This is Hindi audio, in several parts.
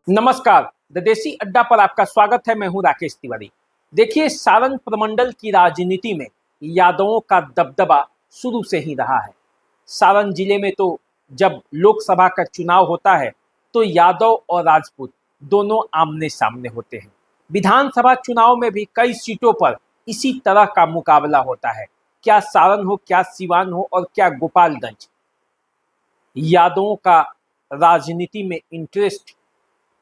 नमस्कार। द देसी अड्डा पर आपका स्वागत है। मैं हूं राकेश तिवारी। देखिए, सारण प्रमंडल की राजनीति में यादवों का दबदबा शुरू से ही रहा है। सारण जिले में तो जब लोकसभा का चुनाव होता है तो यादव और राजपूत दोनों आमने सामने होते हैं। विधानसभा चुनाव में भी कई सीटों पर इसी तरह का मुकाबला होता है। क्या सारण हो, क्या सिवान हो और क्या गोपालगंज, यादवों का राजनीति में इंटरेस्ट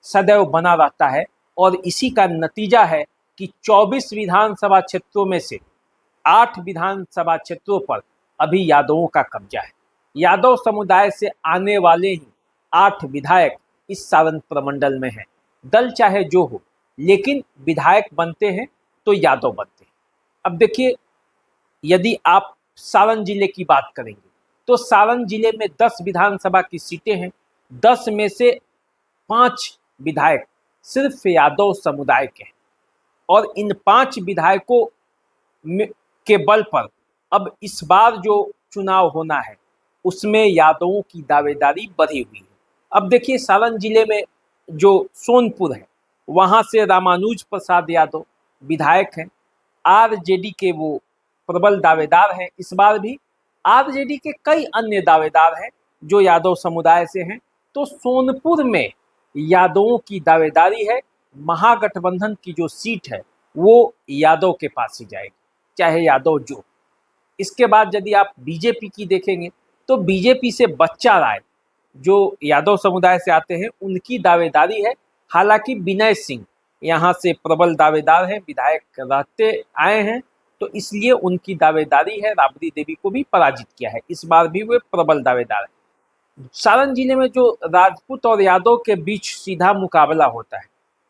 सदैव बना रहता है। और इसी का नतीजा है कि 24 विधानसभा क्षेत्रों में से 8 विधानसभा क्षेत्रों पर अभी यादवों का कब्जा है। यादव समुदाय से आने वाले ही 8 विधायक इस सारण प्रमंडल में हैं। दल चाहे जो हो, लेकिन विधायक बनते हैं तो यादव बनते हैं। अब देखिए, यदि आप सारण जिले की बात करेंगे तो सारण जिले में 10 विधानसभा की सीटें हैं। 10 में से 5 विधायक सिर्फ यादव समुदाय के हैं और इन 5 विधायकों के बल पर अब इस बार जो चुनाव होना है उसमें यादवों की दावेदारी बढ़ी हुई है। अब देखिए, सारण जिले में जो सोनपुर है वहां से रामानुज प्रसाद यादव विधायक हैं। आरजेडी के वो प्रबल दावेदार हैं। इस बार भी आरजेडी के कई अन्य दावेदार हैं जो यादव समुदाय से हैं। तो सोनपुर में यादवों की दावेदारी है। महागठबंधन की जो सीट है वो यादव के पास ही जाएगी, चाहे यादव जो। इसके बाद यदि आप बीजेपी की देखेंगे तो बीजेपी से बच्चा राय जो यादव समुदाय से आते हैं उनकी दावेदारी है। हालांकि विनय सिंह यहाँ से प्रबल दावेदार हैं, विधायक रहते आए हैं, तो इसलिए उनकी दावेदारी है। राबड़ी देवी को भी पराजित किया है, इस बार भी वे प्रबल दावेदार हैं। सारण जिले में जो राजपूत और यादव के बीच सीधा मुकाबला होता है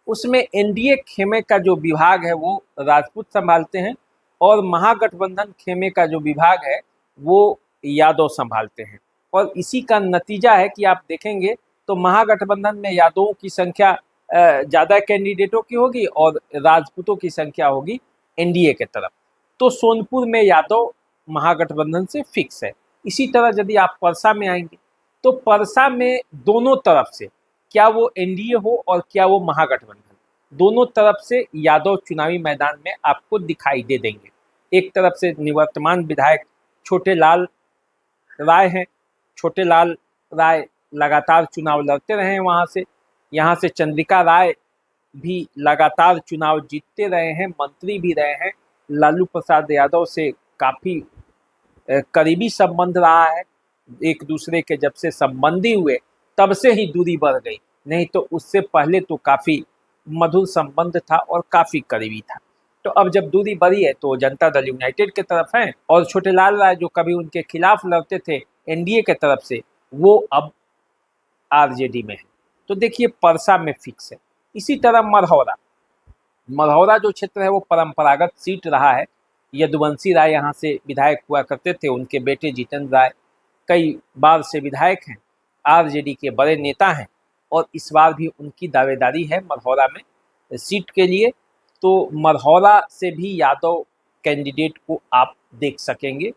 उसमें एनडीए खेमे का जो विभाग है वो राजपूत संभालते हैं और महागठबंधन खेमे का जो विभाग है वो यादव संभालते हैं। और इसी का नतीजा है कि आप देखेंगे तो महागठबंधन में यादवों की संख्या ज़्यादा कैंडिडेटों की होगी और राजपूतों की संख्या होगी एनडीए के तरफ। तो सोनपुर में यादव महागठबंधन से फिक्स है। इसी तरह यदि आप परसा में आएंगे तो परसा में दोनों तरफ से, क्या वो एनडीए हो और क्या वो महागठबंधन, दोनों तरफ से यादव चुनावी मैदान में आपको दिखाई दे देंगे। एक तरफ से निवर्तमान विधायक छोटे लाल राय हैं। छोटे लाल राय लगातार चुनाव लड़ते रहे हैं वहाँ से। यहाँ से चंद्रिका राय भी लगातार चुनाव जीतते रहे हैं, मंत्री भी रहे हैं। लालू प्रसाद यादव से काफ़ी करीबी संबंध रहा है। एक दूसरे के जब से संबंधी हुए तब से ही दूरी बढ़ गई, नहीं तो उससे पहले तो काफ़ी मधुर संबंध था और काफ़ी करीबी था। तो अब जब दूरी बढ़ी है तो जनता दल यूनाइटेड के तरफ है और छोटे लाल राय जो कभी उनके खिलाफ लड़ते थे एनडीए के तरफ से, वो अब आरजेडी में है। तो देखिए, परसा में फिक्स है। इसी तरह मरहौरा मरहौरा जो क्षेत्र है वो परंपरागत सीट रहा है। यदुवंशी राय यहाँ से विधायक हुआ करते थे, उनके बेटे जितेंद्र राय कई बार से विधायक हैं, आरजेडी के बड़े नेता हैं और इस बार भी उनकी दावेदारी है मरहौरा में सीट के लिए। तो मरहौरा से भी यादव कैंडिडेट को आप देख सकेंगे।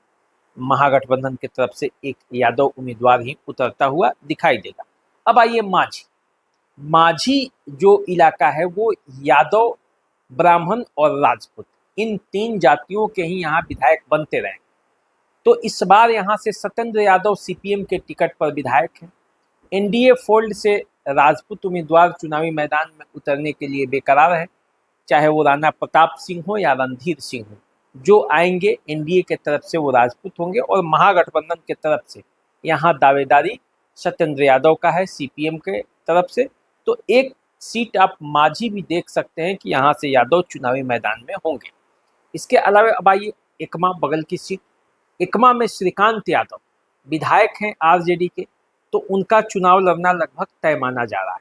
महागठबंधन की तरफ से एक यादव उम्मीदवार ही उतरता हुआ दिखाई देगा। अब आइए माझी। माझी जो इलाका है वो यादव, ब्राह्मण और राजपूत, इन 3 जातियों के ही यहाँ विधायक बनते रहे। तो इस बार यहाँ से सत्येंद्र यादव सीपीएम के टिकट पर विधायक हैं। एनडीए फोल्ड से राजपूत उम्मीदवार चुनावी मैदान में उतरने के लिए बेकरार है, चाहे वो राणा प्रताप सिंह हो या रणधीर सिंह हो। जो आएंगे एनडीए के तरफ से वो राजपूत होंगे और महागठबंधन के तरफ से यहाँ दावेदारी सत्येंद्र यादव का है सीपीएम के तरफ से। तो एक सीट आप माझी भी देख सकते हैं कि यहाँ से यादव चुनावी मैदान में होंगे। इसके अलावा अब आइए एकमा, बगल की सीट। एकमा में श्रीकांत यादव विधायक हैं आरजेडी के, तो उनका चुनाव लड़ना लगभग तय माना जा रहा है।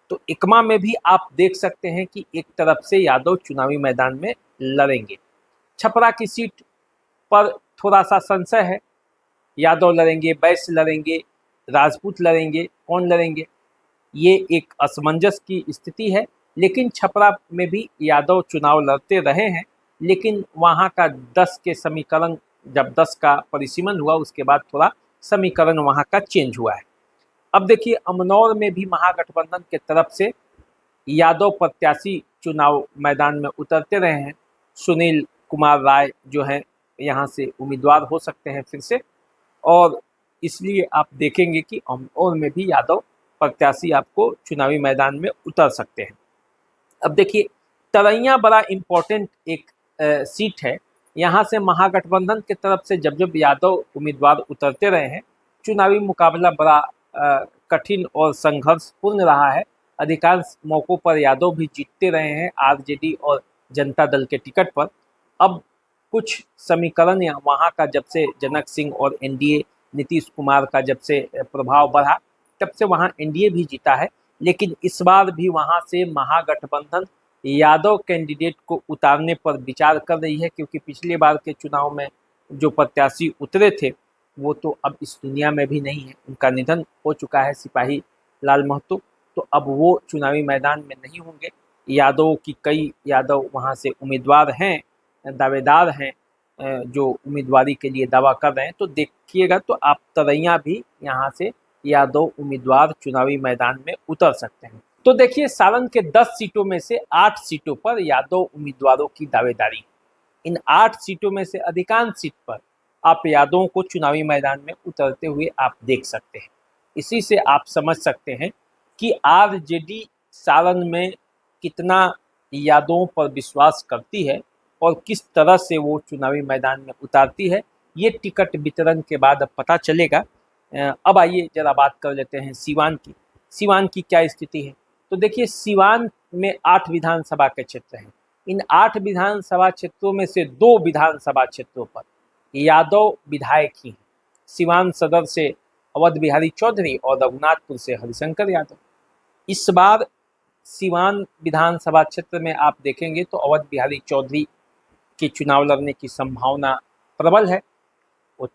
तो एकमा में भी आप देख सकते हैं कि एक तरफ से यादव चुनावी मैदान में लड़ेंगे। छपरा की सीट पर थोड़ा सा संशय है, यादव लड़ेंगे, वैश्य लड़ेंगे, राजपूत लड़ेंगे, कौन लड़ेंगे, ये एक असमंजस की स्थिति है। लेकिन छपरा में भी यादव चुनाव लड़ते रहे हैं, लेकिन वहाँ का 10 के समीकरण, जब 10 का परिसीमन हुआ उसके बाद थोड़ा समीकरण वहाँ का चेंज हुआ है। अब देखिए, अमनौर में भी महागठबंधन के तरफ से यादव प्रत्याशी चुनाव मैदान में उतरते रहे हैं। सुनील कुमार राय जो हैं यहाँ से उम्मीदवार हो सकते हैं फिर से, और इसलिए आप देखेंगे कि अमरोह में भी यादव प्रत्याशी आपको चुनावी मैदान में उतर सकते हैं। अब देखिए, तरैया बड़ा इम्पोर्टेंट एक सीट है। यहाँ से महागठबंधन की तरफ से जब जब यादव उम्मीदवार उतरते रहे हैं, चुनावी मुकाबला बड़ा कठिन और संघर्षपूर्ण रहा है। अधिकांश मौक़ों पर यादव भी जीतते रहे हैं आरजेडी और जनता दल के टिकट पर। अब कुछ समीकरण वहाँ का जब से जनक सिंह और एनडीए नीतीश कुमार का जब से प्रभाव बढ़ा, तब से वहाँ एनडीए भी जीता है। लेकिन इस बार भी वहाँ से महागठबंधन यादव कैंडिडेट को उतारने पर विचार कर रही है, क्योंकि पिछले बार के चुनाव में जो प्रत्याशी उतरे थे वो तो अब इस दुनिया में भी नहीं है। उनका निधन हो चुका है, सिपाही लाल महतो, तो अब वो चुनावी मैदान में नहीं होंगे। यादव की कई यादव वहाँ से उम्मीदवार हैं, दावेदार हैं, जो उम्मीदवारी के लिए दावा कर रहे हैं। तो देखिएगा तो आप तरैया भी यहाँ से यादव उम्मीदवार चुनावी मैदान में उतर सकते हैं। तो देखिए, सारण के 10 सीटों में से 8 सीटों पर यादव उम्मीदवारों की दावेदारी है। इन 8 सीटों में से अधिकांश सीट पर आप यादवों को चुनावी मैदान में उतरते हुए आप देख सकते हैं। इसी से आप समझ सकते हैं कि आरजेडी सारण में कितना यादवों पर विश्वास करती है और किस तरह से वो चुनावी मैदान में उतारती है, ये टिकट वितरण के बाद अब पता चलेगा। अब आइए जरा बात कर लेते हैं सीवान की। सीवान की क्या स्थिति है? तो देखिए, सीवान में 8 विधानसभा के क्षेत्र हैं। इन 8 विधानसभा क्षेत्रों में से 2 विधानसभा क्षेत्रों पर यादव विधायक ही हैं। सीवान सदर से अवध बिहारी चौधरी और रघुनाथपुर से हरिशंकर यादव। इस बार सीवान विधानसभा क्षेत्र में आप देखेंगे तो अवध बिहारी चौधरी के चुनाव लड़ने की संभावना प्रबल है। वो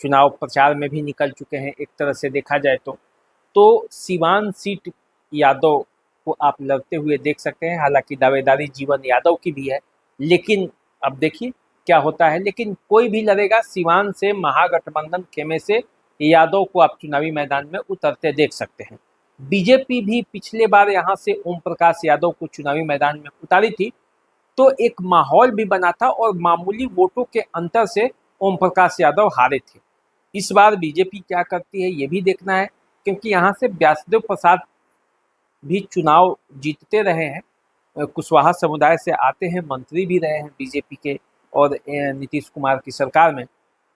चुनाव प्रचार में भी निकल चुके हैं एक तरह से देखा जाए तो सीवान सीट यादव को आप लड़ते हुए देख सकते हैं। हालांकि दावेदारी जीवन यादव की भी है, लेकिन अब देखिए क्या होता है। लेकिन कोई भी लड़ेगा, सीवान से महागठबंधन खेमे से यादव को आप चुनावी मैदान में उतरते देख सकते हैं। बीजेपी भी पिछले बार यहाँ से ओम प्रकाश यादव को चुनावी मैदान में उतारी थी, तो एक माहौल भी बना था और मामूली वोटों के अंतर से ओम प्रकाश यादव हारे थे। इस बार बीजेपी क्या करती है ये भी देखना है, क्योंकि यहाँ से व्यासदेव प्रसाद भी चुनाव जीतते रहे हैं, कुशवाहा समुदाय से आते हैं, मंत्री भी रहे हैं बीजेपी के और नीतीश कुमार की सरकार में।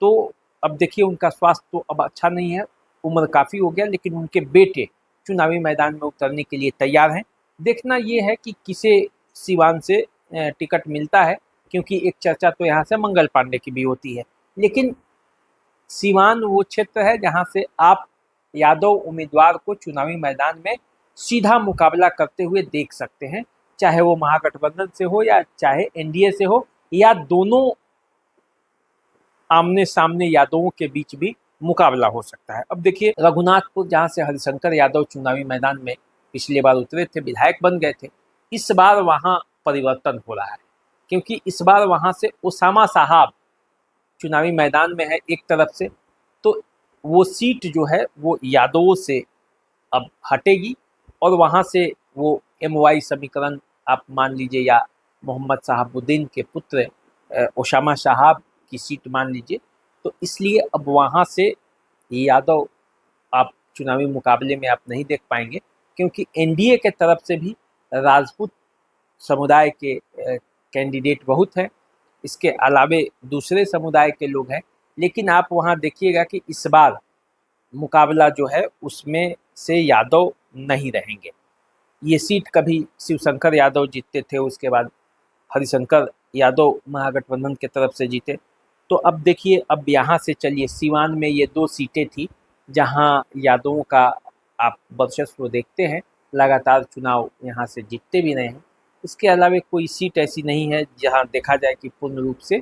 तो अब देखिए, उनका स्वास्थ्य तो अब अच्छा नहीं है, उम्र काफ़ी हो गया, लेकिन उनके बेटे चुनावी मैदान में उतरने के लिए तैयार हैं। देखना ये है कि किसे सीवान से टिकट मिलता है, क्योंकि एक चर्चा तो यहाँ से मंगल पांडे की भी होती है। लेकिन सीवान वो क्षेत्र है जहाँ से आप यादव उम्मीदवार को चुनावी मैदान में सीधा मुकाबला करते हुए देख सकते हैं, चाहे वो महागठबंधन से हो या चाहे एनडीए से हो, या दोनों आमने सामने यादवों के बीच भी मुकाबला हो सकता है। अब देखिए, रघुनाथपुर जहाँ से हरिशंकर यादव चुनावी मैदान में पिछले बार उतरे थे, विधायक बन गए थे, इस बार वहाँ परिवर्तन हो रहा है, क्योंकि इस बार वहाँ से उसामा साहब चुनावी मैदान में है एक तरफ से, तो वो सीट जो है वो यादवों से अब हटेगी और वहाँ से वो MY समीकरण आप मान लीजिए, या मोहम्मद शहाबुद्दीन के पुत्र उसामा साहब की सीट मान लीजिए। तो इसलिए अब वहाँ से यादव आप चुनावी मुकाबले में आप नहीं देख पाएंगे, क्योंकि एनडीए के तरफ से भी राजपूत समुदाय के कैंडिडेट बहुत हैं, इसके अलावे दूसरे समुदाय के लोग हैं। लेकिन आप वहाँ देखिएगा कि इस बार मुकाबला जो है उसमें से यादव नहीं रहेंगे। ये सीट कभी शिवशंकर यादव जीतते थे, उसके बाद हरिशंकर यादव महागठबंधन के तरफ से जीते। तो अब देखिए, अब यहाँ से चलिए, सीवान में ये 2 सीटें थी जहाँ यादवों का आप वर्चस्व देखते हैं, लगातार चुनाव यहाँ से जीतते भी रहे हैं। इसके अलावा कोई सीट ऐसी नहीं है जहाँ देखा जाए कि पूर्ण रूप से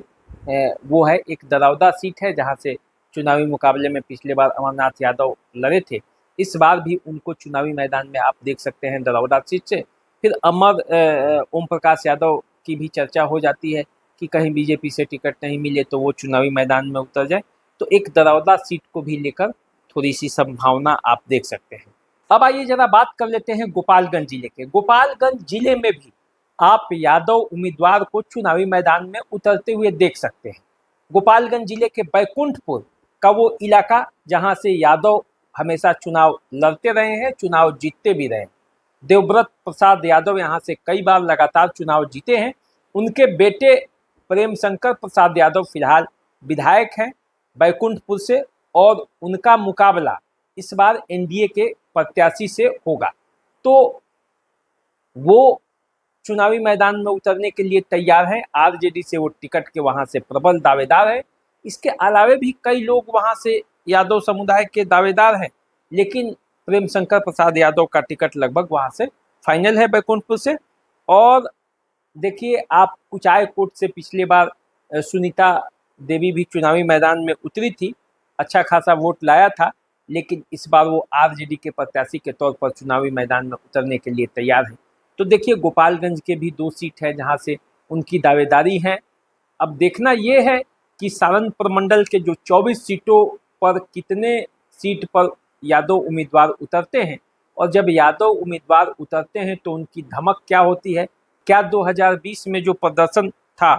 वो है एक दरौदा सीट है, जहाँ से चुनावी मुकाबले में पिछले बार अमरनाथ यादव लड़े थे। इस बार भी उनको चुनावी मैदान में आप देख सकते हैं दरौदा सीट से। फिर ओम प्रकाश यादव की भी चर्चा हो जाती है कि कहीं बीजेपी से टिकट नहीं मिले तो वो चुनावी मैदान में उतर जाए। तो एक दरौदा सीट को भी लेकर थोड़ी सी संभावना आप देख सकते हैं। अब आइए जरा बात कर लेते हैं गोपालगंज जिले के। गोपालगंज जिले में भी आप यादव उम्मीदवार को चुनावी मैदान में उतरते हुए देख सकते हैं। गोपालगंज जिले के बैकुंठपुर का वो इलाका जहां से यादव हमेशा चुनाव लड़ते रहे हैं, चुनाव जीतते भी रहे। देवव्रत प्रसाद यादव यहाँ से कई बार लगातार चुनाव जीते हैं। उनके बेटे प्रेम शंकर प्रसाद यादव फिलहाल विधायक हैं बैकुंठपुर से, और उनका मुकाबला इस बार एनडीए के प्रत्याशी से होगा। तो वो चुनावी मैदान में उतरने के लिए तैयार हैं। आरजेडी से वो टिकट के वहां से प्रबल दावेदार है। इसके अलावे भी कई लोग वहां से यादव समुदाय के दावेदार हैं, लेकिन प्रेम शंकर प्रसाद यादव का टिकट लगभग वहां से फाइनल है बैकुंठपुर से। और देखिए, आप कुचायकोट से पिछले बार सुनीता देवी भी चुनावी मैदान में उतरी थी, अच्छा खासा वोट लाया था, लेकिन इस बार वो आरजेडी के प्रत्याशी के तौर पर चुनावी मैदान में उतरने के लिए तैयार है। तो देखिए, गोपालगंज के भी 2 सीट है जहां से उनकी दावेदारी है। अब देखना ये है कि सारण प्रमंडल के जो 24 सीटों पर कितने सीट पर यादव उम्मीदवार उतरते हैं, और जब यादव उम्मीदवार उतरते हैं तो उनकी धमक क्या होती है। क्या 2020 में जो प्रदर्शन था,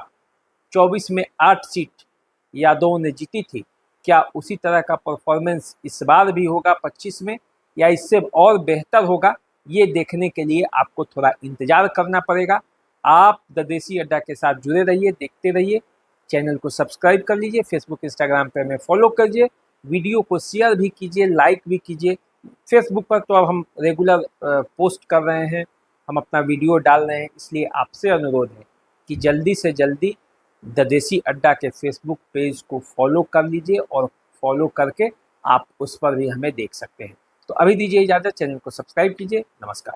24 में 8 सीट यादवों ने जीती थी, क्या उसी तरह का परफॉर्मेंस इस बार भी होगा 25 में, या इससे और बेहतर होगा? ये देखने के लिए आपको थोड़ा इंतजार करना पड़ेगा। आप द देसी अड्डा के साथ जुड़े रहिए, देखते रहिए। चैनल को सब्सक्राइब कर लीजिए, फेसबुक इंस्टाग्राम पर हमें फॉलो करिए, वीडियो को शेयर भी कीजिए, लाइक भी कीजिए। फेसबुक पर तो अब हम रेगुलर पोस्ट कर रहे हैं, हम अपना वीडियो डाल रहे हैं, इसलिए आपसे अनुरोध है कि जल्दी से जल्दी द देसी अड्डा के फेसबुक पेज को फॉलो कर लीजिए, और फॉलो करके आप उस पर भी हमें देख सकते हैं। तो अभी दीजिए इजाज़त, चैनल को सब्सक्राइब कीजिए। नमस्कार।